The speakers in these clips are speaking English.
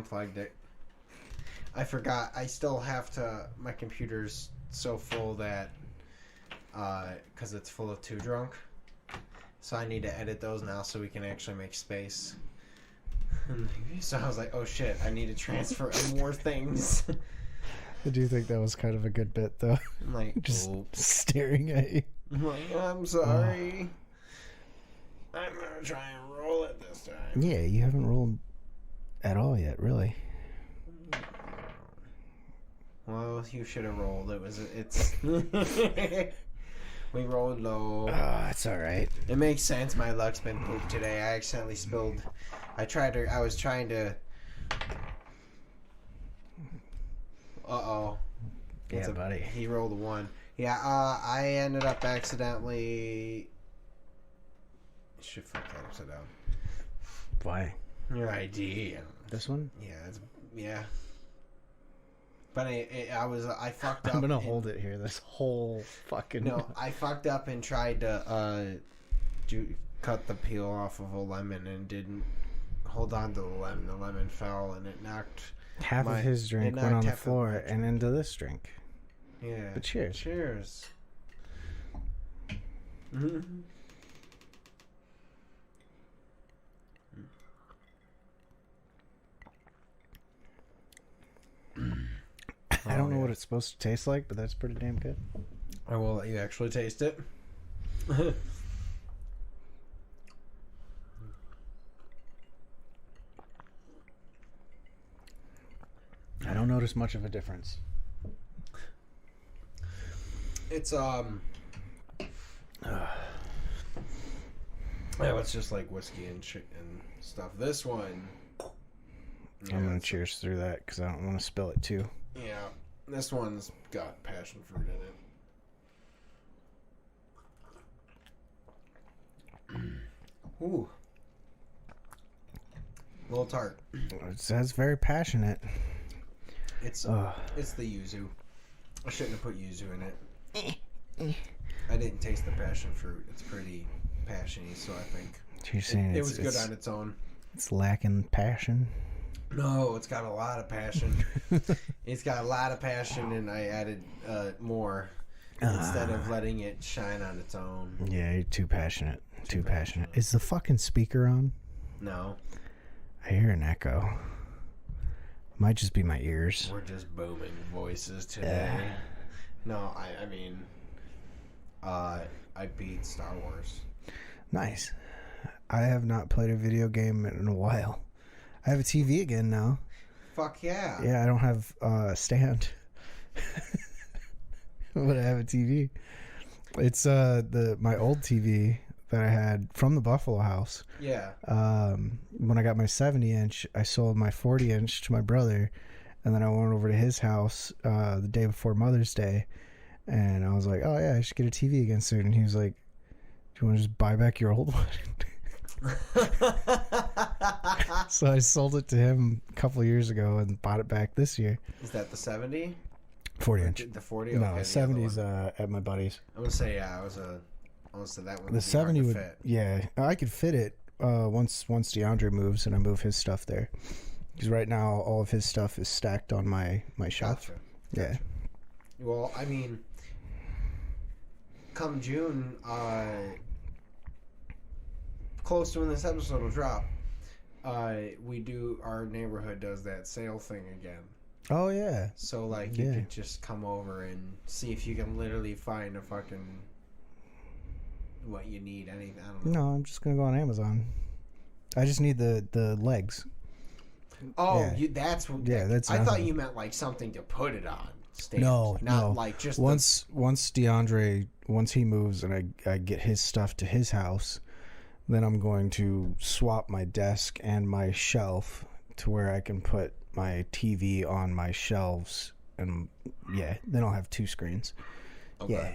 unplugged it. I forgot. I still have to. My computer's so full that because it's full of Too Drunk. So I need to edit those now so we can actually make space. So I was like, oh shit, I need to transfer more things. I do think that was kind of a good bit, though. I'm like, just staring at you. I'm like, I'm sorry. I'm going to try and roll it this time. Yeah, you haven't rolled at all yet, really. Well, you should have rolled. It's... We rolled low. Oh, that's all right. It makes sense. My luck's been pooped today. I accidentally spilled. I was trying to. Uh-oh. Yeah, buddy. He rolled a 1. Yeah, I ended up accidentally. Should flip that upside down. Why? Your ID. This one? Yeah. But I fucked up. I'm gonna hold it here. This whole fucking. No, I fucked up and tried to cut the peel off of a lemon and didn't hold on to the lemon. The lemon fell and it knocked. Half of his drink went on the floor and into this drink. Yeah. But cheers. Cheers. Mm-hmm. I don't know what it's supposed to taste like, but that's pretty damn good. I will let you actually taste it. I don't notice much of a difference. It's yeah, it's just like whiskey and shit and stuff. This one, yeah, I'm gonna cheers through that because I don't want to spill it too. Yeah, this one's got passion fruit in it. Ooh, a little tart. It says very passionate. It's the yuzu. I shouldn't have put yuzu in it. I didn't taste the passion fruit. It's pretty passiony, so I think You're saying it was good on its own. It's lacking passion. No, it's got a lot of passion. It's got a lot of passion, and I added more instead of letting it shine on its own. Yeah, you're too passionate. Too passionate. Is the fucking speaker on? No. I hear an echo. Might just be my ears. We're just booming voices today. No, I mean, I beat Star Wars. Nice. I have not played a video game in a while. I have a TV again now. Fuck yeah. Yeah, I don't have a stand. But I have a TV. It's my old TV that I had from the Buffalo House. Yeah. When I got my 70-inch, I sold my 40-inch to my brother, and then I went over to his house the day before Mother's Day, and I was like, oh yeah, I should get a TV again soon. And he was like, do you want to just buy back your old one? So I sold it to him a couple of years ago and bought it back this year. Is that the 70? 40-inch. The 40? No, Okay, the 70's at my buddy's. I'm going to say, yeah, I was almost to that one. The 70 would fit. Yeah, I could fit it once DeAndre moves and I move his stuff there. Because right now all of his stuff is stacked on my shelf. Gotcha. Yeah. Well, I mean, come June, close to when this episode will drop, our neighborhood does that sale thing again. Oh yeah. So like you could just come over and see if you can literally find a fucking what you need, anything. I don't know. No, I'm just gonna go on Amazon. I just need the legs. Oh, yeah. That's what. Yeah, that's. I thought you meant like something to put it on. Stand. No, not like just once DeAndre he moves and I get his stuff to his house, then I'm going to swap my desk and my shelf to where I can put my TV on my shelves, and yeah, then I'll have 2 screens. Okay. Yeah,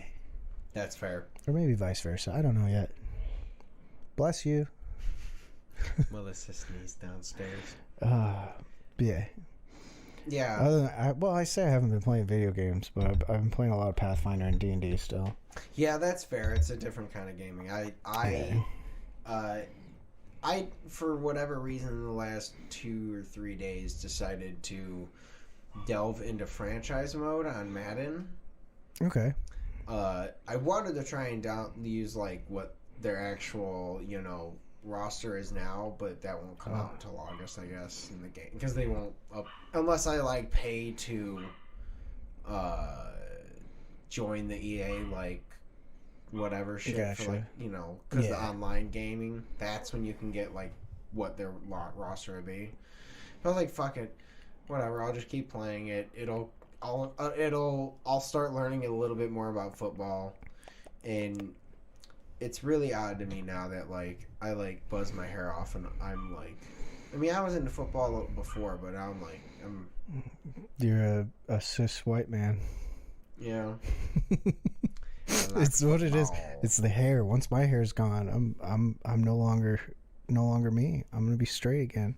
that's fair. Or maybe vice versa. I don't know yet. Bless you. Melissa sneezed downstairs. Yeah. Yeah. Other than, I say I haven't been playing video games, but I've been playing a lot of Pathfinder and D&D still. Yeah, that's fair. It's a different kind of gaming. I I for whatever reason in the last 2 or 3 days decided to delve into franchise mode on Madden. Okay. I wanted to try and use like what their actual roster is now, but that won't come out until August, I guess, in the game, because they won't unless I like pay to join the EA like whatever shit for like because the online gaming, that's when you can get like what their roster would be. But I was like, fuck it, whatever, I'll just keep playing it. I'll start learning a little bit more about football, and it's really odd to me now that like I like buzz my hair off and I'm like, I mean, I was into football before, but I'm you're a cis white man. Yeah. It's what it is. It's the hair. Once my hair's gone, I'm no longer me. I'm gonna be straight again.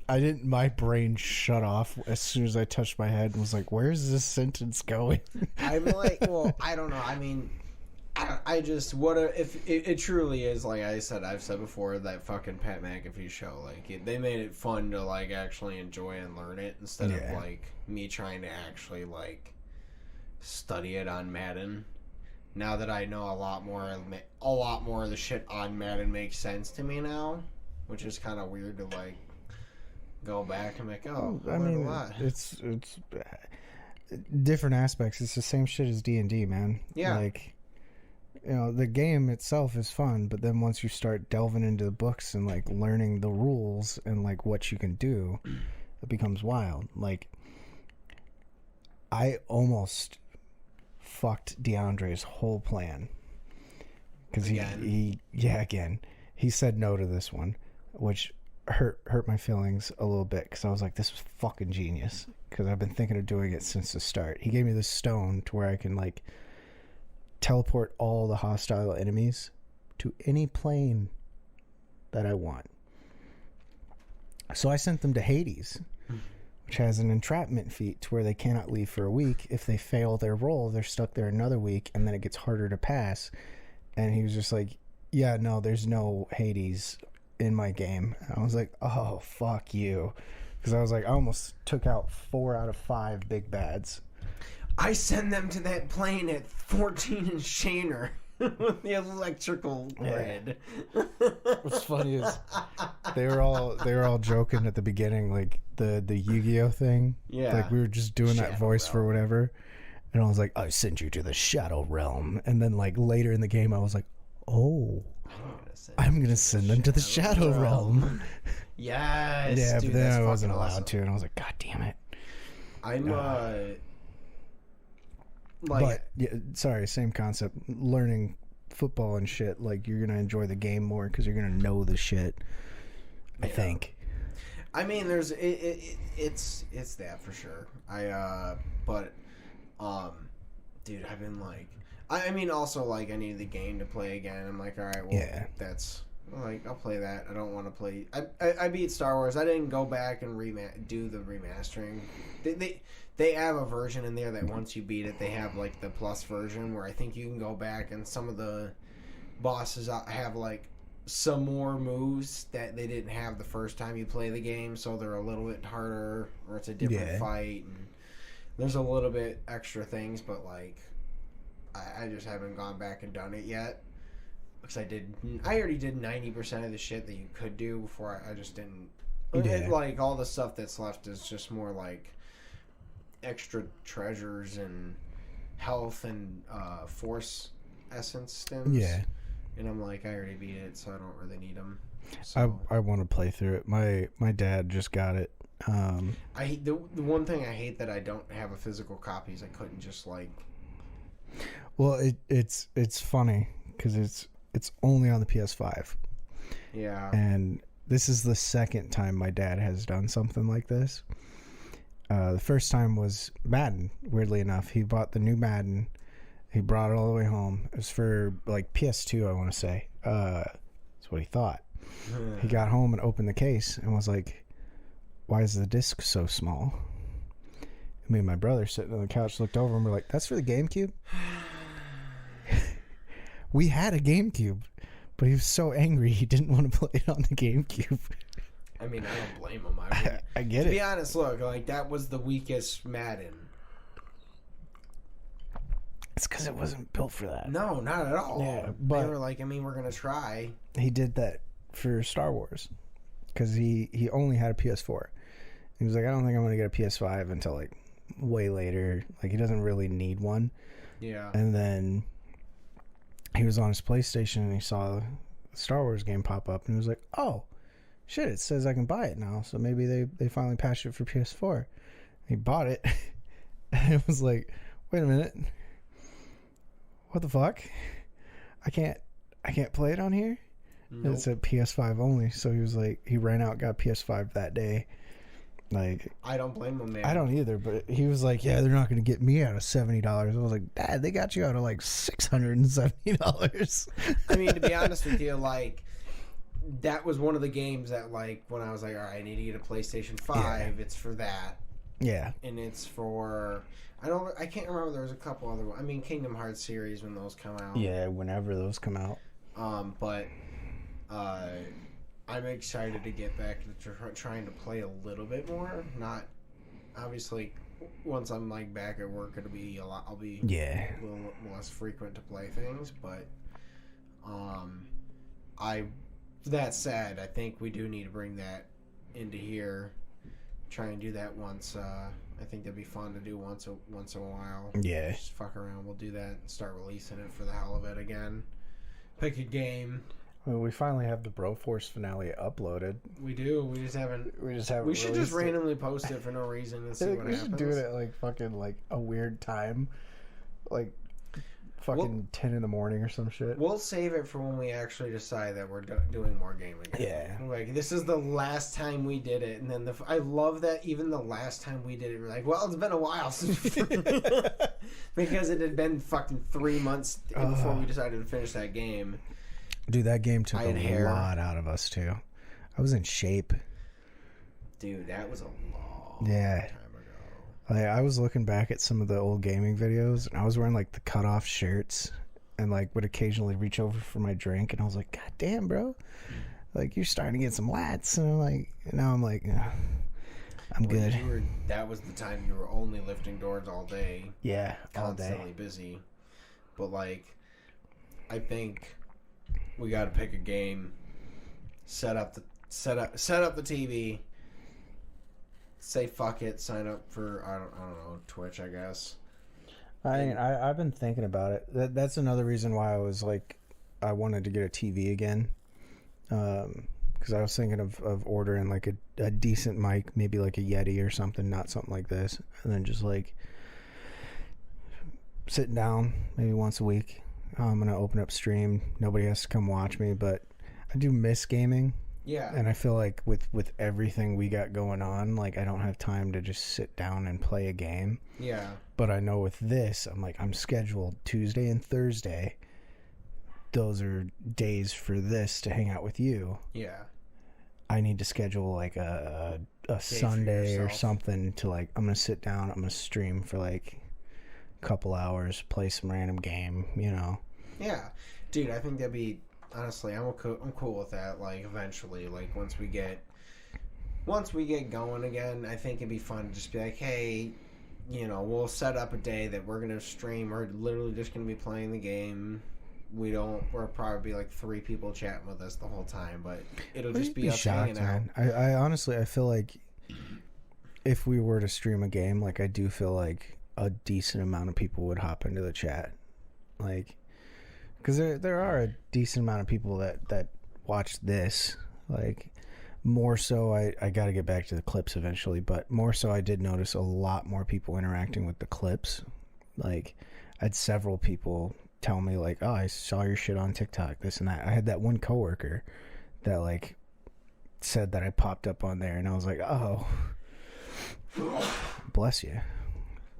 I didn't. My brain shut off as soon as I touched my head and was like, "Where's this sentence going?" I'm like, well, I don't know. I mean, I just if it truly is like I've said before, that fucking Pat McAfee show. Like they made it fun to like actually enjoy and learn it instead of like me trying to actually like study it on Madden. Now that I know a lot more of the shit on Madden makes sense to me now, which is kind of weird to like go back and like, oh, I learned a lot. It's different aspects. It's the same shit as D&D, man. Yeah. Like, the game itself is fun, but then once you start delving into the books and like learning the rules and like what you can do, it becomes wild. Like, I almost fucked DeAndre's whole plan because he said no to this one, which hurt my feelings a little bit, because I was like, this was fucking genius, because I've been thinking of doing it since the start. He gave me this stone to where I can like teleport all the hostile enemies to any plane that I want. So I sent them to Hades, which has an entrapment feat to where they cannot leave for a week. If they fail their roll, they're stuck there another week, and then it gets harder to pass. And he was just like, yeah, no, there's no Hades in my game. I was like, oh, fuck you. Because I was like, I almost took out 4 out of 5 big bads. I send them to that plane at 14 and Shaner with the electrical grid. What's funny is they were all joking at the beginning, like the Yu-Gi-Oh thing. Yeah. Like we were just doing that voice for whatever. And I was like, I send you to the Shadow Realm. And then like later in the game I was like, oh, I'm gonna send them to the Shadow Realm. Yes. Yeah, dude, but then I wasn't awesome. allowed to, and I was like, God damn it. But yeah, sorry, same concept. Learning football and shit, like you're gonna enjoy the game more because you're gonna know the shit. I think. I mean, it's that for sure. Dude, I've been like, I mean, also like I need the game to play again. I'm like, all right, well, that's like I'll play that. I don't want to play. I beat Star Wars. I didn't go back and do the remastering. They have a version in there that once you beat it, they have like the plus version where I think you can go back and some of the bosses have like some more moves that they didn't have the first time you play the game, so they're a little bit harder, or it's a different fight, and there's a little bit extra things, but like I just haven't gone back and done it yet because I already did 90% of the shit that you could do before. I just didn't. Like all the stuff that's left is just more like extra treasures and health and force essence stems. Yeah. And I'm like, I already beat it, so I don't really need them. So. I want to play through it. My dad just got it. I hate the one thing I hate that I don't have a physical copy is I couldn't just like. Well, it's funny because it's only on the PS5. Yeah. And this is the second time my dad has done something like this. The first time was Madden. Weirdly enough, he bought the new Madden. He brought it all the way home. It was for like PS2, I want to say. That's what he thought. He got home and opened the case and was like, "Why is the disc so small?" Me and my brother sitting on the couch looked over and we're like, that's for the GameCube? We had a GameCube, but he was so angry he didn't want to play it on the GameCube. I mean, I don't blame him. I get it. To be honest, look, like, that was the weakest Madden. It's because it wasn't built for that. No, not at all. Yeah, but they were like, I mean, we're going to try. He did that for Star Wars because he only had a PS4. He was like, I don't think I'm going to get a PS5 until, like, way later. Like, he doesn't really need one. Yeah. And then he was on his PlayStation and he saw the Star Wars game pop up and he was like, oh, shit, it says I can buy it now. So maybe they finally patched it for PS4. He bought it. And it was like, wait a minute. What the fuck? I can't play it on here? Nope. It said PS5 only. So he was like, he ran out, got PS5 that day. Like, I don't blame him, man. I don't either, but he was like, yeah, they're not going to get me out of $70. I was like, Dad, they got you out of like $670. I mean, to be honest with you, like, that was one of the games that, like, when I was like, all right, I need to get a PlayStation 5, it's for that. Yeah. And it's for, I can't remember, there was a couple other ones. I mean, Kingdom Hearts series when those come out. Yeah, whenever those come out. But I'm excited to get back to trying to play a little bit more. Not, obviously, once I'm, like, back at work, it'll be a lot, I'll be a little less frequent to play things, but, that said, I think we do need to bring that into here. Try and do that once. I think that'd be fun to do once in a while. Yeah. Just fuck around. We'll do that and start releasing it for the hell of it again. Pick a game. Well, we finally have the Broforce finale uploaded. We do. We just haven't. We should just randomly post it for no reason and see what happens. We should do it at like fucking like a weird time, like fucking 10 in the morning or some shit. We'll save it for when we actually decide that we're doing more gaming. Yeah. Like, this is the last time we did it, and then I love that even the last time we did it, we're like, well, it's been a while since because it had been fucking 3 months before we decided to finish that game. Dude, that game took a lot out of us too. I was in shape. Dude, that was a long time ago. I was looking back at some of the old gaming videos, and I was wearing like the cutoff shirts, and like would occasionally reach over for my drink, and I was like, God damn, bro, like you're starting to get some lats, and I'm like, I'm good. That was the time you were only lifting doors all day. Yeah, all day. Constantly busy. But like, I think we got to pick a game, set up the TV. Say fuck it, sign up for I don't know, Twitch, I guess. I've been thinking about it. That's another reason why I was like, I wanted to get a TV again, because I was thinking of ordering like a decent mic, maybe like a Yeti or something, not something like this, and then just like sitting down maybe once a week. I'm gonna open up stream. Nobody has to come watch me, but I do miss gaming. Yeah. And I feel like with everything we got going on, like I don't have time to just sit down and play a game. Yeah. But I know with this, I'm scheduled Tuesday and Thursday. Those are days for this to hang out with you. Yeah. I need to schedule like a Sunday or something to like, I'm going to sit down, I'm going to stream for like a couple hours, play some random game, you know. Yeah. Dude, I think that'd be... Honestly, I'm cool with that. Like, eventually, like once we get going again, I think it'd be fun to just be like, hey, you know, we'll set up a day that we're gonna stream. We're literally just gonna be playing the game. We'll probably be like 3 people chatting with us the whole time, but it'll just be us hanging out. I honestly, I feel like if we were to stream a game, like I do feel like a decent amount of people would hop into the chat, like. Because there are a decent amount of people that watch this. Like, more so, I got to get back to the clips eventually, but more so I did notice a lot more people interacting with the clips. Like, I had several people tell me, like, oh, I saw your shit on TikTok, this and that. I had that one coworker that, like, said that I popped up on there, and I was like, oh, bless you.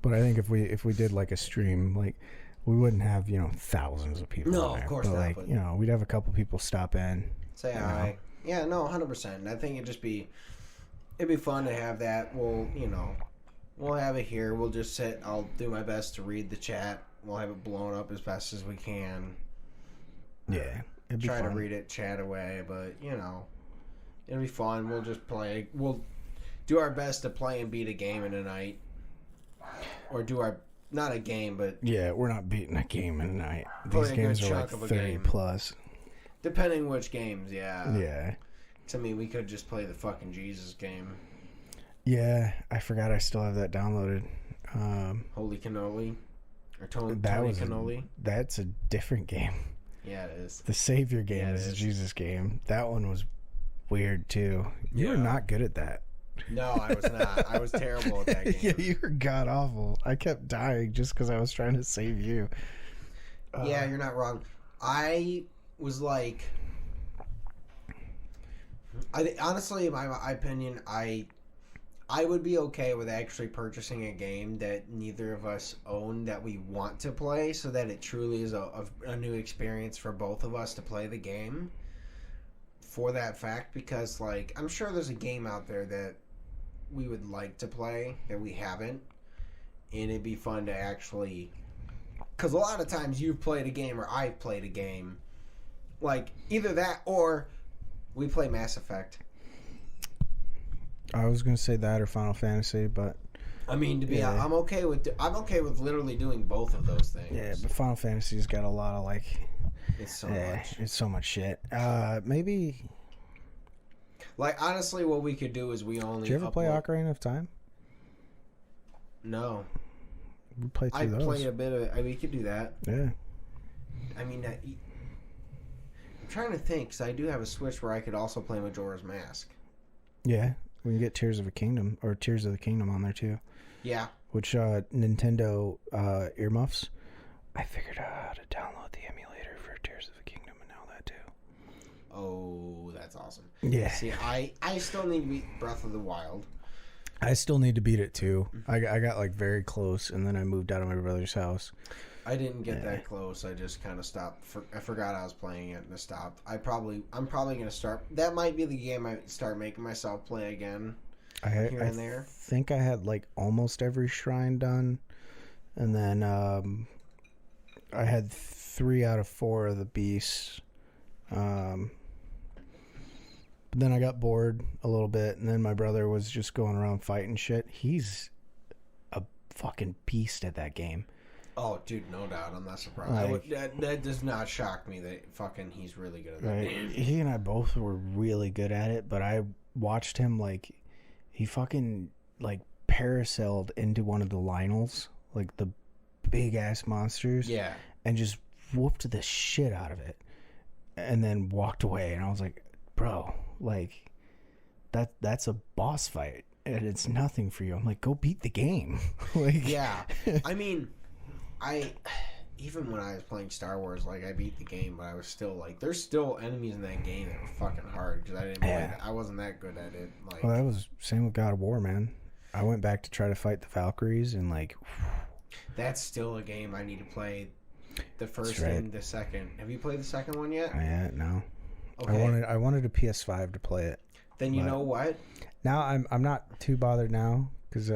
But I think if we did, like, a stream, like... We wouldn't have, you know, thousands of people. No, in there, of course but not. Like, you know, we'd have a couple people stop in. Say hi. Yeah, no, 100%. I think it'd be fun to have that. We'll, you know, We'll have it here. We'll just sit. I'll do my best to read the chat. We'll have it blown up as best as we can. Yeah, it'd be Try fun. to read it, chat away, but it'll be fun. We'll just play. We'll do our best to play and beat a game in a night, or do our not a game, but Yeah, we're not beating a game in a night. Play These a games good are like chunk of a 30 game. plus. depending which games, yeah. Yeah. I mean, we could just play the fucking Jesus game. Yeah, I forgot I still have that downloaded. Holy Cannoli. Or Tony That was Cannoli. That's a different game. Yeah, it is. The Savior game Yeah, it is the is. Jesus game. That one was weird too. You were Yeah. not good at that. No, I was not. I was terrible at that game. Yeah, you were god awful. I kept dying just because I was trying to save you. Yeah, you're not wrong. I was like, honestly, in my opinion, I would be okay with actually purchasing a game that neither of us own that we want to play, so that it truly is a new experience for both of us to play the game. For that fact, because like I'm sure there's a game out there that we would like to play that we haven't, and it'd be fun to actually. Because a lot of times you've played a game or I've played a game, like either that or we play Mass Effect. I was gonna say that or Final Fantasy, but I mean, to be Yeah. honest, I'm okay with literally doing both of those things. yeah, but Final Fantasy's got a lot of like, It's so yeah, much. it's so much shit. Maybe. Like honestly, what we could do is we only. Did you ever play upload- Ocarina of Time? No, We played I through those. play a bit of it. I mean, we could do that. Yeah. I mean, I'm trying to think because I do have a Switch where I could also play Majora's Mask. Yeah, we can get Tears of a Kingdom or Tears of the Kingdom on there too. Yeah. Which Nintendo earmuffs. I figured out how to download the emulator for Tears of the Kingdom and all that too. Oh, that's awesome. Yeah, See, I still need to beat Breath of the Wild. I still need to beat it too. I got like very close, and then I moved out of my brother's house. I didn't get that close. I just kind of stopped. I forgot I was playing it and I stopped. I'm probably gonna start. That might be the game I start making myself play again. Here and there. think I had like almost every shrine done, and then I had 3 out of 4 of the beasts. But then I got bored a little bit, and then my brother was just going around fighting shit. He's a fucking beast at that game. Oh, dude, no doubt. I'm not surprised. Like- That does not shock me that fucking he's really good at that Right? game. He and I both were really good at it, but I watched him like he fucking like parasailed into one of the Lionels, like the big ass monsters, Yeah. and just whooped the shit out of it, and then walked away. And I was like, bro, like that's a boss fight, and it's nothing for you. I'm like, go beat the game. Like, Yeah. I mean, even when I was playing Star Wars, like I beat the game, but I was still like, there's still enemies in that game that were fucking hard because I didn't. Yeah. I wasn't that good at it. Like, well, that was same with God of War, man. I went back to try to fight the Valkyries, and like, that's still a game I need to play. The first right. and the second. Have you played the second one yet? yeah, no. Okay. I wanted a PS5 to play it. Then you but- know what? Now I'm not too bothered now because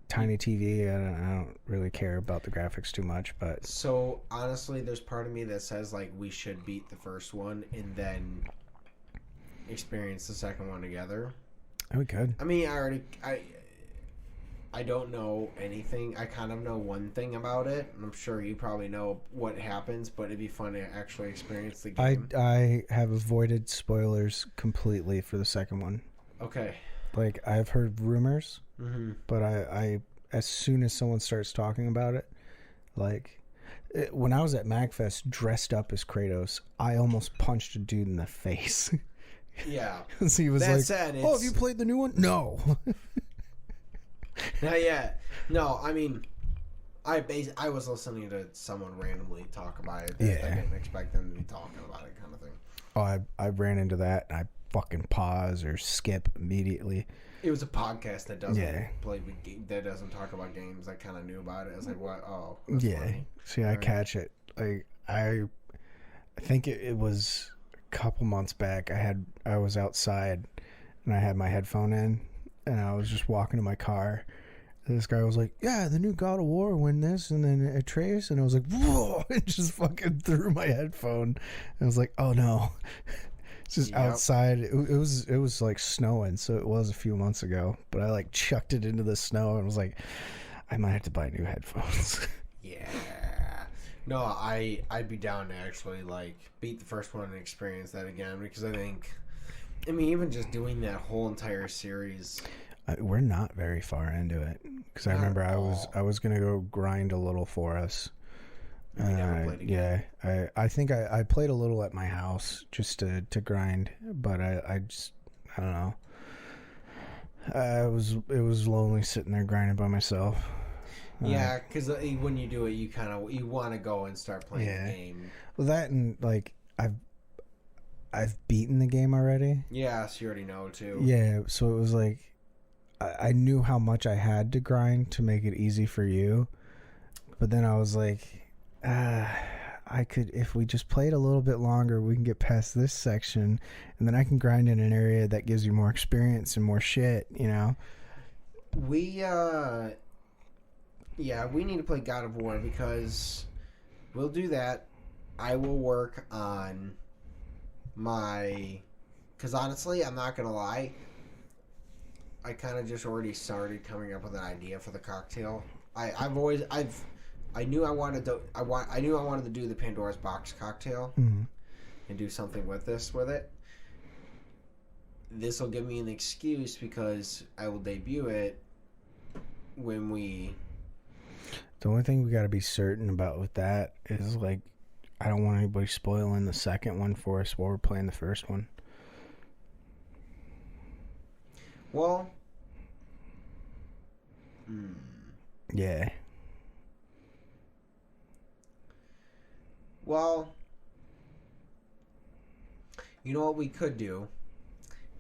tiny TV. I don't really care about the graphics too much. But So honestly, there's part of me that says like we should beat the first one and then experience the second one together. we could. I mean, I don't know anything. I kind of know one thing about it, and I'm sure you probably know what happens. But it'd be fun to actually experience the game. I have avoided spoilers completely for the second one. Okay. Like I've heard rumors, Mm-hmm. but I as soon as someone starts talking about it, like when I was at MagFest dressed up as Kratos, I almost punched a dude in the face. Yeah. So he was That like, said, "Oh, have it's- you played the new one?" No. Not yet. No, I mean, I was listening to someone randomly talk about it. Yeah. I didn't expect them to be talking about it, kind of thing. Oh, I ran into that and I fucking pause or skip immediately. It was a podcast that doesn't Yeah. that doesn't talk about games. I kind of knew about it. I was like, "What? Oh, that's Yeah. funny." See, I Right. catch it. Like I think it was a couple months back. I was outside and I had my headphone in and I was just walking to my car this guy was like, yeah, the new God of War win this, and then Atreus, and I was like, whoa, and just fucking threw my headphone. I was like, oh no. It's just outside. It was like snowing, so it was a few months ago, but I like chucked it into the snow and was like, I might have to buy new headphones. Yeah. No, I'd be down to actually like beat the first one and experience that again, because I think, I mean, even just doing that whole entire series. We're not very far into it, because I remember I was gonna go grind a little for us. Yeah, I think I played a little at my house just to grind, but I don't know. It was lonely sitting there grinding by myself. Yeah, because when you do it, you want to go and start playing the game. Well, that and like I've beaten the game already. Yeah, so you already know too. Yeah, so it was like I knew how much I had to grind to make it easy for you, but then I was like, I could, if we just played a little bit longer, we can get past this section, and then I can grind in an area that gives you more experience and more shit, you know? We need to play God of War, because we'll do that. I will work on because honestly, I'm not going to lie, I kind of just already started coming up with an idea for the cocktail. I knew I wanted to do the Pandora's Box cocktail, mm-hmm. and do something with it. This will give me an excuse, because I will debut it when we... The only thing we got to be certain about with that is, like, I don't want anybody spoiling the second one for us while we're playing the first one. Well... Yeah. Well, you know what we could do?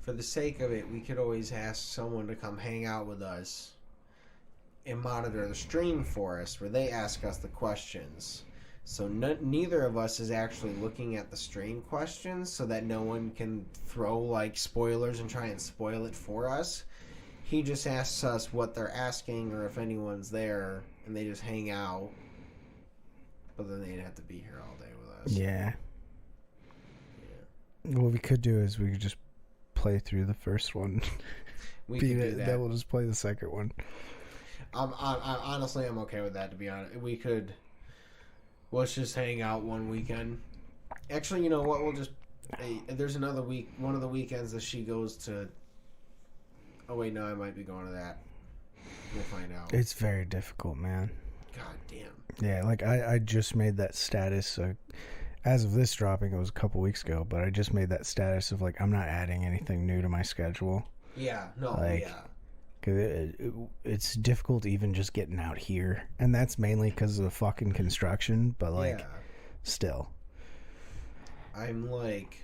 For the sake of it, we could always ask someone to come hang out with us and monitor the stream for us, where they ask us the questions. So neither of us is actually looking at the stream questions, so that no one can throw like spoilers and try and spoil it for us. He just asks us what they're asking, or if anyone's there, and they just hang out. But then they'd have to be here all day with us. Yeah. What we could do is we could just play through the first one. We could do that. Then we'll just play the second one. Honestly, I'm okay with that, to be honest. Let's just hang out one weekend. Actually, you know what? There's another week, one of the weekends that she goes to... Oh, wait, no, I might be going to that. We'll find out. It's very difficult, man. God damn. Yeah, like I just made that status. As of this dropping, it was a couple weeks ago, but I just made that status of like, I'm not adding anything new to my schedule. Yeah, no, like, yeah. Cause it's difficult even just getting out here, and that's mainly because of the fucking construction. But like, still, I'm like,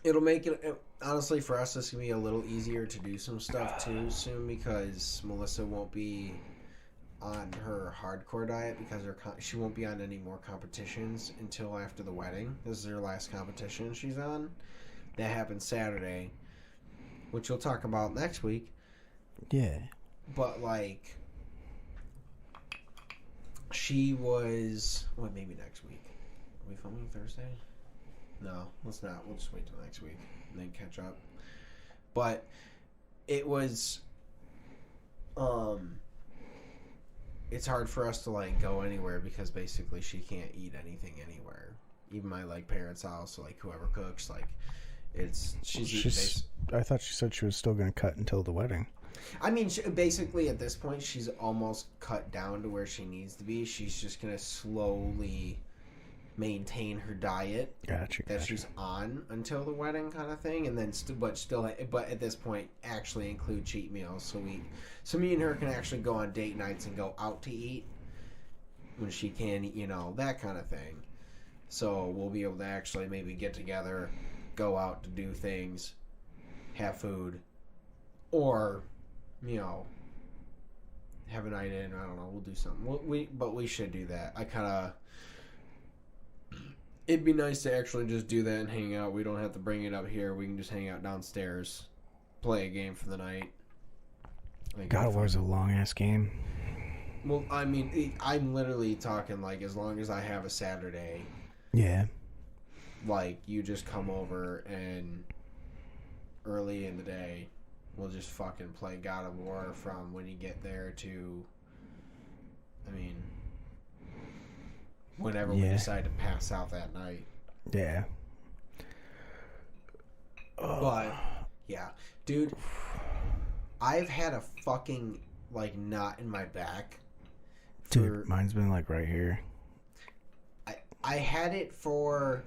it'll make it honestly for us. This can be a little easier to do some stuff too soon, because Melissa won't be on her hardcore diet, because she won't be on any more competitions until after the wedding. This is her last competition she's on. That happens Saturday, which we'll talk about next week. Yeah. But, like, she was... Well, maybe next week. Are we filming Thursday? No, let's not. We'll just wait till next week and then catch up. But it was... It's hard for us to, like, go anywhere, because basically she can't eat anything anywhere. Even my, like, parents' house, like, whoever cooks, like... I thought she said she was still going to cut until the wedding. I mean, basically at this point, she's almost cut down to where she needs to be. She's just going to slowly maintain her diet that she's on until the wedding, kind of thing, and then but at this point actually include cheat meals. So me and her can actually go on date nights and go out to eat when she can, you know, that kind of thing. So we'll be able to actually maybe get together, go out to do things, have food, or, you know, have a night in. I don't know. We'll do something. But we should do that. It'd be nice to actually just do that and hang out. We don't have to bring it up here. We can just hang out downstairs, play a game for the night. Like, God of War's a long ass game. Well, I mean, I'm literally talking like as long as I have a Saturday. Yeah. Like, you just come over and early in the day, we'll just fucking play God of War from when you get there to, I mean, whenever we decide to pass out that night. Yeah. But, yeah. Dude, I've had a fucking, like, knot in my back. Dude, mine's been, like, right here. I had it for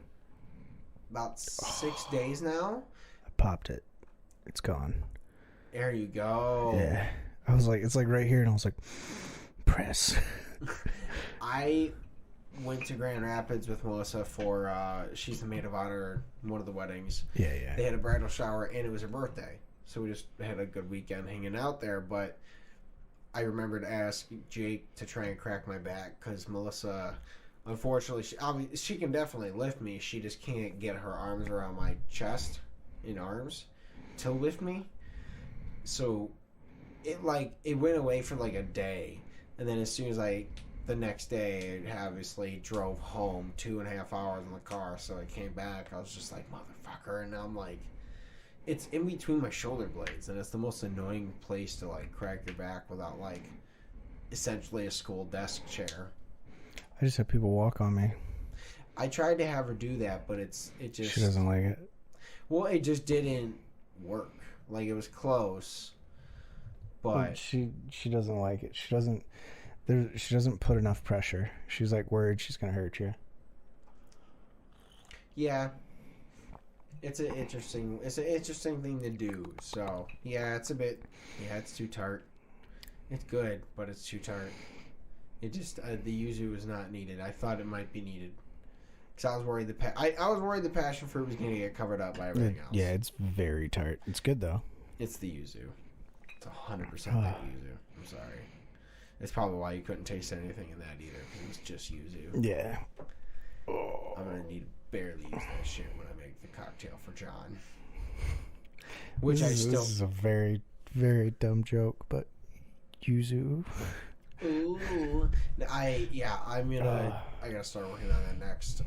about 6 days now. I popped it. It's gone. There you go. Yeah. I was like, it's, like, right here, and I was like, press. I went to Grand Rapids with Melissa for, she's the maid of honor in one of the weddings. Yeah, yeah. They had a bridal shower, and it was her birthday. So we just had a good weekend hanging out there, but I remember to ask Jake to try and crack my back, because Melissa, unfortunately, she can definitely lift me. She just can't get her arms around my chest in arms to lift me. So it went away for like a day, and then as soon as the next day, I obviously drove home 2.5 hours in the car. So I came back, I was just like, motherfucker, and now I'm like, it's in between my shoulder blades, and it's the most annoying place to like crack your back without like essentially a school desk chair. I just have people walk on me. I tried to have her do that, but it just, she doesn't like it. Well, it just didn't work. Like, it was close, but she doesn't like it. She doesn't put enough pressure. She's like worried she's gonna hurt you. Yeah. It's an interesting thing to do. So yeah, it's too tart. It's good, but it's too tart. It just the yuzu was not needed. I thought it might be needed, because I was worried I was worried the passion fruit was going to get covered up by everything else. Yeah, it's very tart. It's good though. It's the yuzu. It's 100% the yuzu. I'm sorry. It's probably why you couldn't taste anything in that either, because it was just yuzu. Yeah. I'm gonna need to barely use that shit when I make the cocktail for John. This is a very, very dumb joke, but yuzu. Ooh. I gotta start working on that next.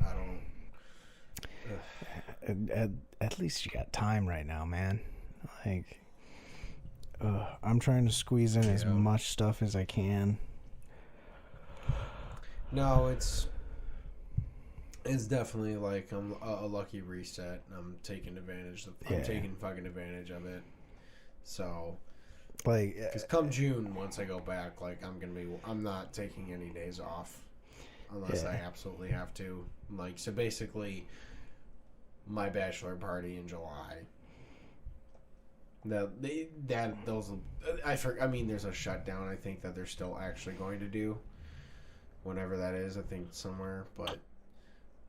At least you got time right now, man. Like, I'm trying to squeeze in as much stuff as I can. No, it's definitely like a lucky reset. I'm taking fucking advantage of it. So, like, because come June, once I go back, like, I'm not taking any days off unless I absolutely have to. Like, so basically, my bachelor party in July. There's a shutdown. I think that they're still actually going to do, whenever that is. I think somewhere, but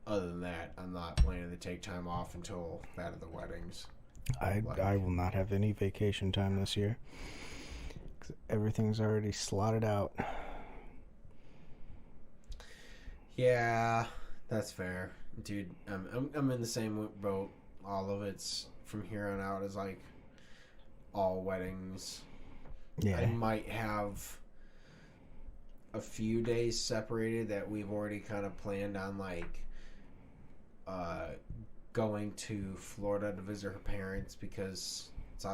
other than that, I'm not planning to take time off until that of the weddings. I will not have any vacation time this year, 'cause everything's already slotted out. Yeah, that's fair, dude. I'm in the same boat. All of it's from here on out is like all weddings. Yeah, I might have a few days separated that we've already kind of planned on, like going to Florida to visit her parents, because it's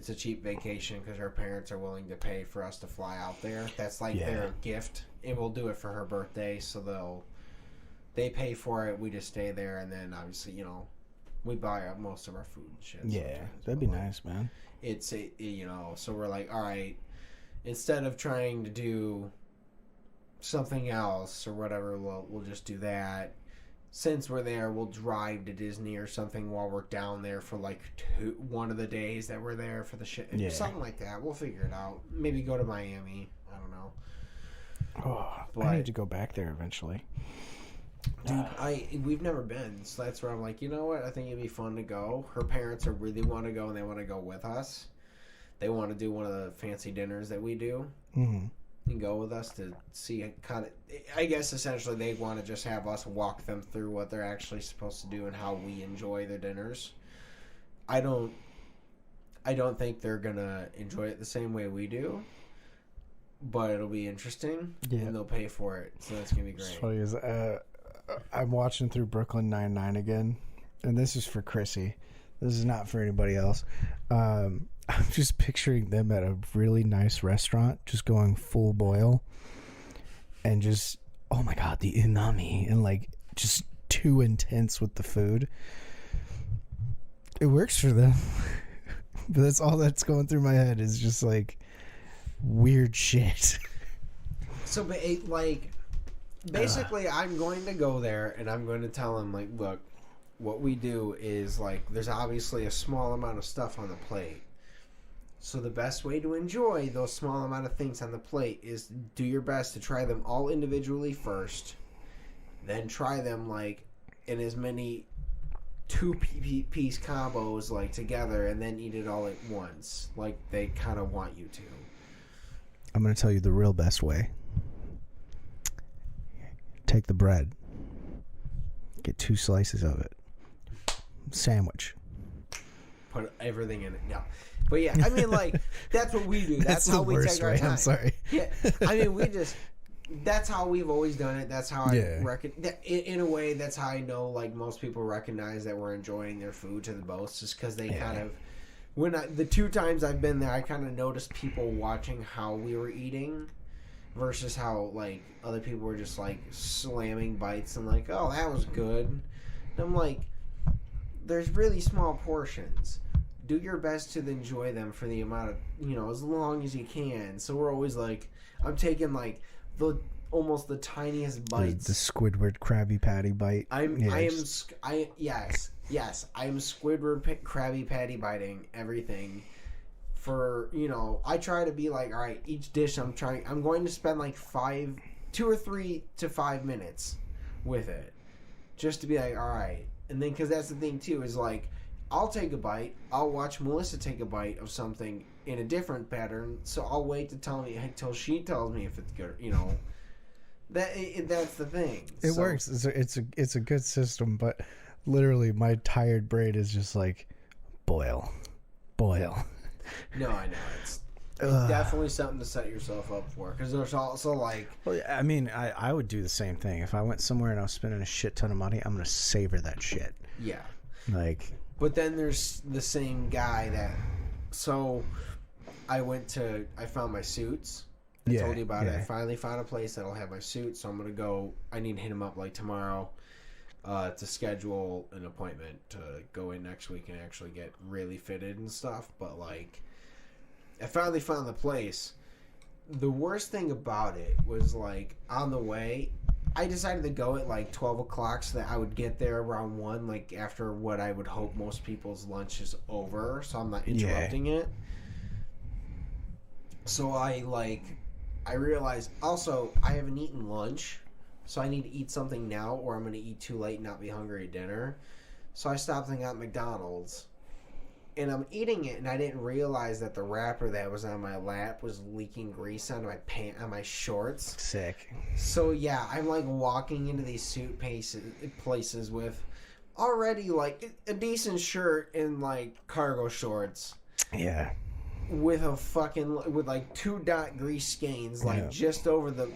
a cheap vacation, because her parents are willing to pay for us to fly out there. That's like their gift, and we'll do it for her birthday. So they pay for it. We just stay there, and then obviously, we buy up most of our food and shit. Yeah, that'd be nice, man. It's so we're like, all right, instead of trying to do something else or whatever, we'll just do that. Since we're there, we'll drive to Disney or something while we're down there for like one of the days that we're there for the shit. Yeah. Something like that. We'll figure it out. Maybe go to Miami. I don't know. I need to go back there eventually. Dude, we've never been, so that's where I'm like, you know what? I think it'd be fun to go. Her parents really want to go, and they want to go with us. They want to do one of the fancy dinners that we do. Mm-hmm. And go with us to see kind of, I guess essentially they want to just have us walk them through what they're actually supposed to do and how we enjoy their dinners. I I don't think they're gonna enjoy it the same way we do, but it'll be interesting, and they'll pay for it, so that's gonna be great. It's funny is I'm watching through Brooklyn Nine-Nine again, and this is for Chrissy. This is not for anybody else. I'm just picturing them at a really nice restaurant, just going full boil, and just, oh my god, the umami, and like just too intense with the food. It works for them. But that's all that's going through my head is just like weird shit. So, basically, I'm going to go there and I'm going to tell them, like, look, what we do is, like, there's obviously a small amount of stuff on the plate. So the best way to enjoy those small amount of things on the plate is do your best to try them all individually first. Then try them, like, in as many 2-piece combos, like, together, and then eat it all at once, like they kind of want you to. I'm going to tell you the real best way. Take the bread, get 2 slices of it, sandwich, put everything in it. No, but yeah, I mean, like, that's what we do. That's how we take our time. I'm sorry. Yeah, I mean, that's how we've always done it. That's how I reckon. In a way, that's how I know, like, most people recognize that we're enjoying their food to the most, just because they kind of. The 2 times I've been there, I kind of noticed people watching how we were eating, versus how, like, other people were just, like, slamming bites and like, oh, that was good. And I'm like, there's really small portions. Do your best to enjoy them for the amount of, as long as you can. So we're always like, I'm taking, like, almost the tiniest bites. The Squidward Krabby Patty bite. Yes, I'm Squidward Krabby Patty biting everything. For, I try to be like, all right, each dish I'm going to spend like 2 or 3 to 5 minutes with it, just to be like, all right. And then, because that's the thing too, is like, I'll take a bite, I'll watch Melissa take a bite of something in a different pattern, so I'll wait until she tells me if it's good, that's the thing. It works. It's a good system, but literally my tired brain is just like, boil. No, I know. It's definitely something to set yourself up for, because there's also, like... Well, I mean, I would do the same thing. If I went somewhere and I was spending a shit ton of money, I'm going to savor that shit. Yeah. Like... But then there's the same guy that... So, I found my suits. I told you about it. I finally found a place that'll have my suits, so I'm going to go... I need to hit him up, like, tomorrow to schedule an appointment to go in next week and actually get really fitted and stuff. But, like, I finally found the place. The worst thing about it was, like, on the way, I decided to go at, like, 12 o'clock so that I would get there around 1, like, after what I would hope most people's lunch is over, so I'm not interrupting it. So I realized, also, I haven't eaten lunch, so I need to eat something now, or I'm going to eat too late and not be hungry at dinner. So I stopped and got McDonald's. And I'm eating it, and I didn't realize that the wrapper that was on my lap was leaking grease onto my on my shorts. Sick. So yeah, I'm like walking into these suit places with already like a decent shirt and like cargo shorts. Yeah. With like 2 dot grease stains, like just over the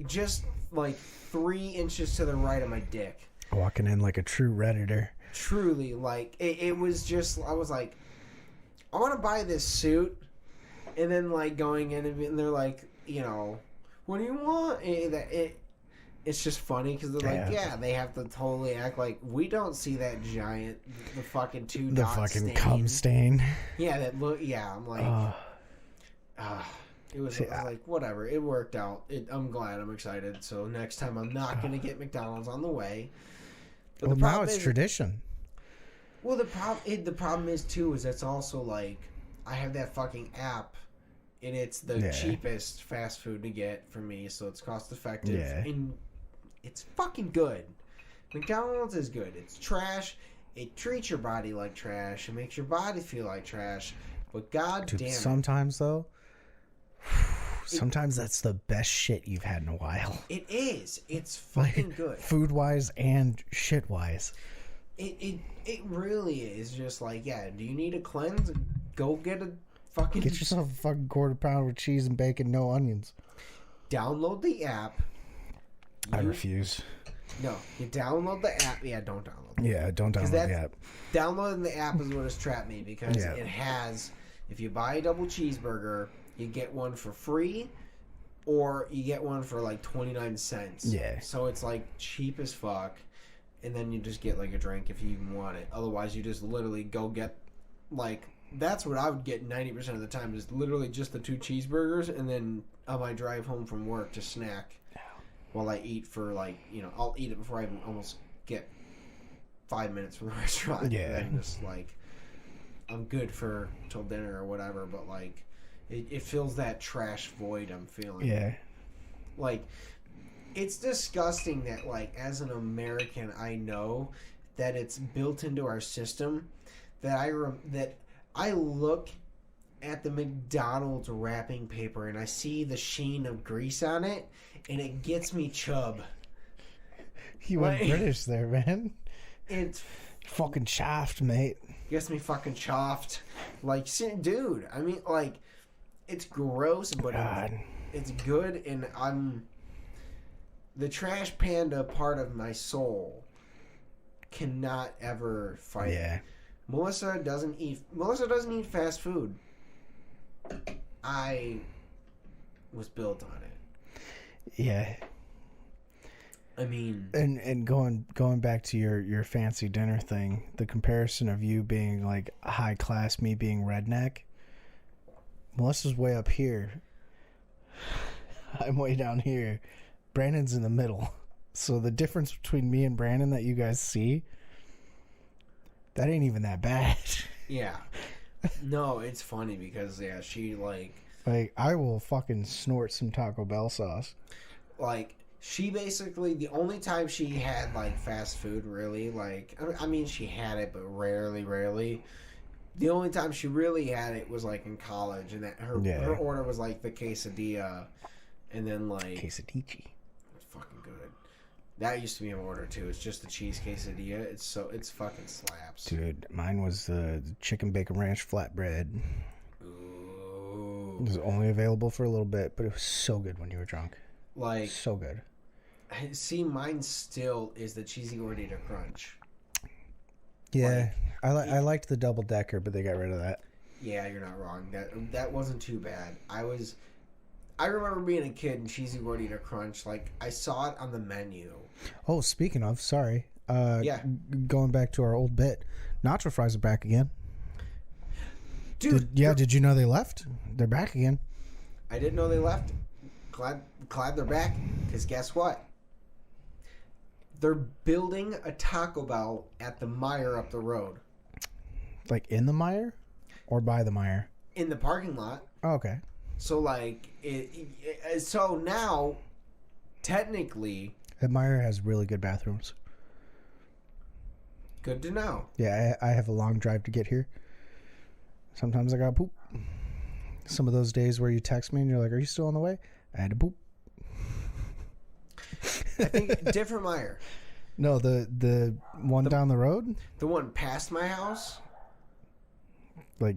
just 3 inches to the right of my dick. Walking in like a true Redditor. Truly, like, it was just, I was like, I want to buy this suit, and then, like, going in, and they're like, what do you want? It's just funny, because they're like, they have to totally act like, we don't see that giant, the fucking 2 dot the fucking stain. cum stain. Yeah, I'm like, it was, I was like, whatever, it worked out. I'm glad, I'm excited, so next time I'm not going to get McDonald's on the way. But now it's tradition. Well, the problem is too is it's also like I have that fucking app, and it's the cheapest fast food to get for me, so it's cost effective and it's fucking good. McDonald's is good. It's trash. It treats your body like trash. It makes your body feel like trash. But damn it. Sometimes though, sometimes that's the best shit you've had in a while. It is. It's fucking good. Food wise and shit wise. It really is just like, do you need a cleanse? go get a fucking... Get yourself a fucking quarter pound with cheese and bacon, no onions. Download the app. I refuse. No, you download the app. Yeah, don't download it. Yeah, don't download the app. Downloading the app is what has trapped me because it has, if you buy a double cheeseburger, you get one for free or you get one for like 29 cents. Yeah. So it's like cheap as fuck. And then you just get like a drink if you even want it. Otherwise, you just literally go get like, that's what I would get 90% of the time is literally just the 2 cheeseburgers and then on my drive home from work to snack. While I eat for like, I'll eat it before I even almost get 5 minutes from the restaurant. Yeah. And just like, I'm good for till dinner or whatever, but like, it fills that trash void I'm feeling. Yeah. Like, it's disgusting that like, as an American, I know that it's built into our system that I look at the McDonald's wrapping paper and I see the sheen of grease on it and it gets me chub. You went British there, man. It's fucking chaffed, mate. Gets me fucking chuffed. Like, dude, I mean, like, it's gross, but it's good, and I'm... The trash panda part of my soul cannot ever fight. Yeah. Melissa doesn't eat fast food. I was built on it. Yeah. I mean, and going back to your fancy dinner thing, the comparison of you being like high class, me being redneck. Melissa's way up here. I'm way down here. Brandon's in the middle. So the difference between me and Brandon that you guys see, that ain't even that bad. Yeah. No, it's funny because she like I will fucking snort some Taco Bell sauce. Like, she basically, the only time she had like fast food really, like, I mean she had it but rarely. The only time she really had it was like in college, and that her order was like the quesadilla and then like quesadici. It's fucking good. That used to be an order too. It's just the cheese quesadilla. It's fucking slaps. Dude, mine was the chicken bacon ranch flatbread. Ooh. It was only available for a little bit, but it was so good when you were drunk. Like, so good. See, mine still is the cheesy gordita crunch. Yeah, like, I liked the double decker, but they got rid of that. Yeah, you're not wrong. That wasn't too bad. I remember being a kid and cheesy gordita crunch. Like, I saw it on the menu. Oh, speaking of, sorry. Going back to our old bit, nacho fries are back again. Dude, did you know they left? They're back again. I didn't know they left. Glad they're back, because guess what? They're building a Taco Bell at the Meijer up the road. Like in the Meijer? Or by the Meijer? In the parking lot. Oh, okay. So, like, so now, technically... That Meijer has really good bathrooms. Good to know. Yeah, I have a long drive to get here. Sometimes I gotta poop. Some of those days where you text me and you're like, are you still on the way? I had to poop. I think different Meijer. No, the one down the road? The one past my house? Like,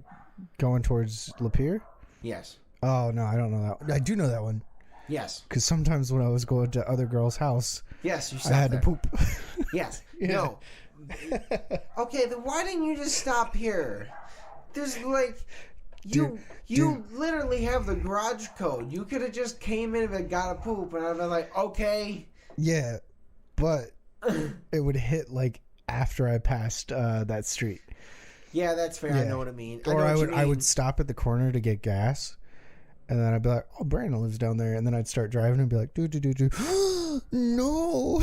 going towards Lapeer? Yes. Oh, no, I don't know that one. I do know that one. Yes. Because sometimes when I was going to other girls' house, yes, I had to poop. Yes. Yeah. No. Okay, then why didn't you just stop here? There's like... You literally have the garage code. You could have just came in and got a poop, and I'd been like, okay. Yeah, but it would hit like after I passed that street. Yeah, that's fair. Yeah. I know what I mean. I would stop at the corner to get gas, and then I'd be like, "Oh, Brandon lives down there," and then I'd start driving and be like, "Do." No,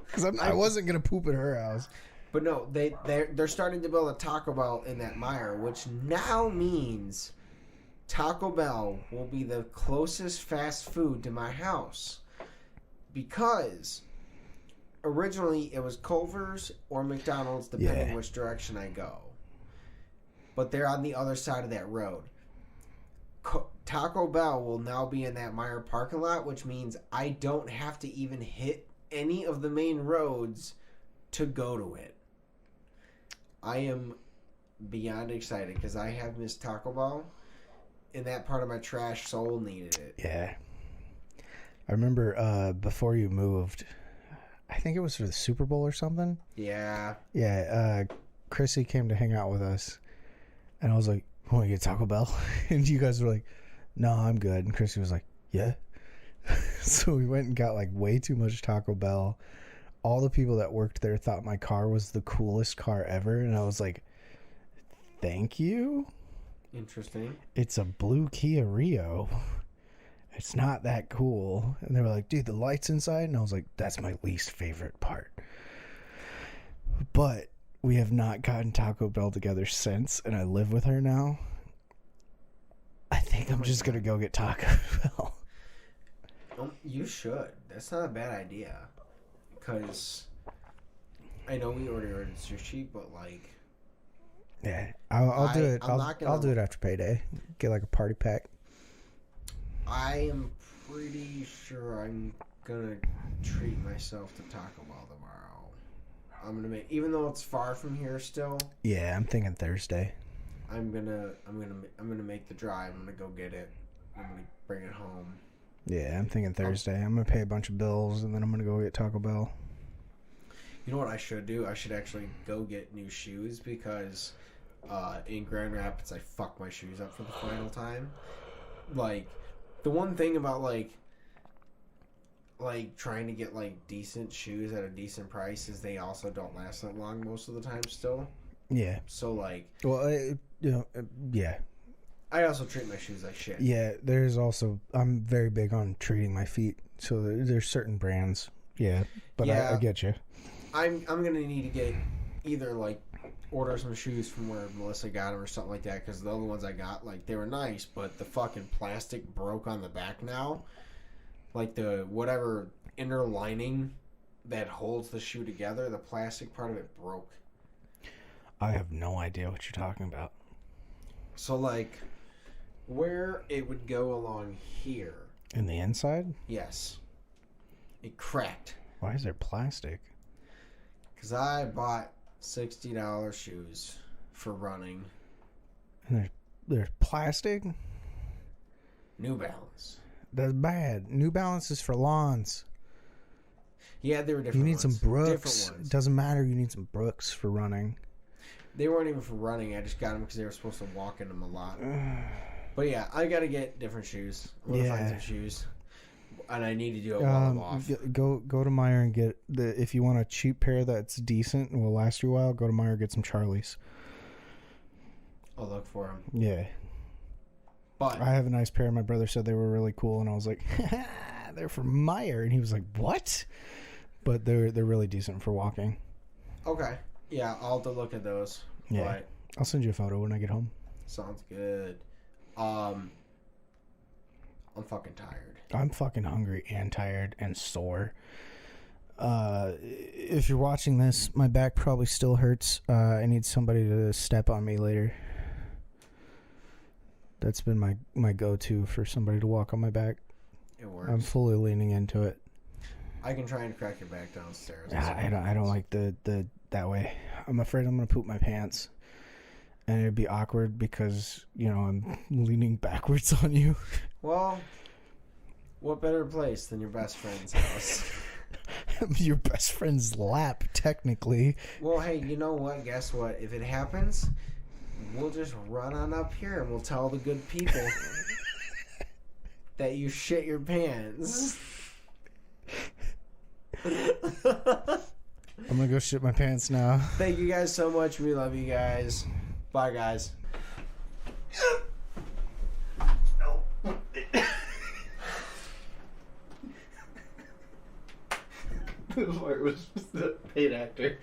because I wasn't gonna poop at her house. But no, they're starting to build a Taco Bell in that Meijer, which now means Taco Bell will be the closest fast food to my house. Because originally it was Culver's or McDonald's, depending which direction I go. But they're on the other side of that road. Taco Bell will now be in that Meijer parking lot, which means I don't have to even hit any of the main roads to go to it. I am beyond excited because I have missed Taco Bell, and that part of my trash soul needed it. Yeah. I remember before you moved, I think it was for the Super Bowl or something. Yeah. Yeah, Chrissy came to hang out with us, and I was like, want to get Taco Bell? And you guys were like, no, I'm good. And Chrissy was like, yeah. So we went and got like way too much Taco Bell. All the people that worked there thought my car was the coolest car ever, and I was like, thank you. Interesting. It's a blue Kia Rio. It's not that cool. And they were like, dude, the lights inside? And I was like, that's my least favorite part. But we have not gotten Taco Bell together since, and I live with her now. I think I'm just going to go get Taco Bell. You should. That's not a bad idea. Because I know we already ordered sushi, but like... Yeah, I'll do it. I'll do it after payday. Get like a party pack. I am pretty sure I'm gonna treat myself to Taco Bell tomorrow. I'm gonna make, even though it's far from here still. Yeah, I'm thinking Thursday. I'm gonna make the drive. I'm gonna go get it. I'm gonna bring it home. Yeah, I'm thinking Thursday. I'm gonna pay a bunch of bills and then I'm gonna go get Taco Bell. You know what I should do? I should actually go get new shoes because in Grand Rapids I fucked my shoes up for the final time. Like, the one thing about like trying to get like decent shoes at a decent price is they also don't last that long most of the time still. Yeah. So like, well, yeah. I also treat my shoes like shit. Yeah, there's also, I'm very big on treating my feet. So there's certain brands. Yeah, but yeah, I get you. I'm gonna need to get either like order some shoes from where Melissa got them or something like that, because the other ones I got, like, they were nice, but the fucking plastic broke on the back now. Like the whatever inner lining that holds the shoe together, the plastic part of it broke. I have no idea what you're talking about. So like where it would go along here. In the inside? Yes. It cracked. Why is there plastic? Because I bought $60 shoes for running. And there's plastic? New Balance. That's bad. New Balance is for lawns. Yeah, they were different. You need ones. some Brooks. Different ones. It doesn't matter. You need some Brooks for running. They weren't even for running. I just got them because they were supposed to walk in them a lot. But yeah, I got to get different shoes. I'm going to find some shoes. And I need to do it while I'm off. Go to Meijer and get if you want a cheap pair that's decent and will last you a while, go to Meijer and get some Charlies. I'll look for them. Yeah. But I have a nice pair. My brother said they were really cool, and I was like, they're from Meijer. And he was like, what? But they're really decent for walking. Okay. Yeah, I'll have to look at those. Yeah. But I'll send you a photo when I get home. sounds good. I'm fucking tired. I'm fucking hungry and tired and sore. If you're watching this, my back probably still hurts. I need somebody to step on me later. That's been my go-to for somebody to walk on my back. It works. I'm fully leaning into it. I can try and crack your back downstairs. I don't like the that way. I'm afraid I'm gonna poop my pants, and it'd be awkward because I'm leaning backwards on you. Well, what better place than your best friend's house? Your best friend's lap, technically. Well, hey, you know what? Guess what? If it happens, we'll just run on up here and we'll tell the good people that you shit your pants. I'm gonna go shit my pants now. Thank you guys so much. We love you guys. Bye, guys. This part was the paid actor.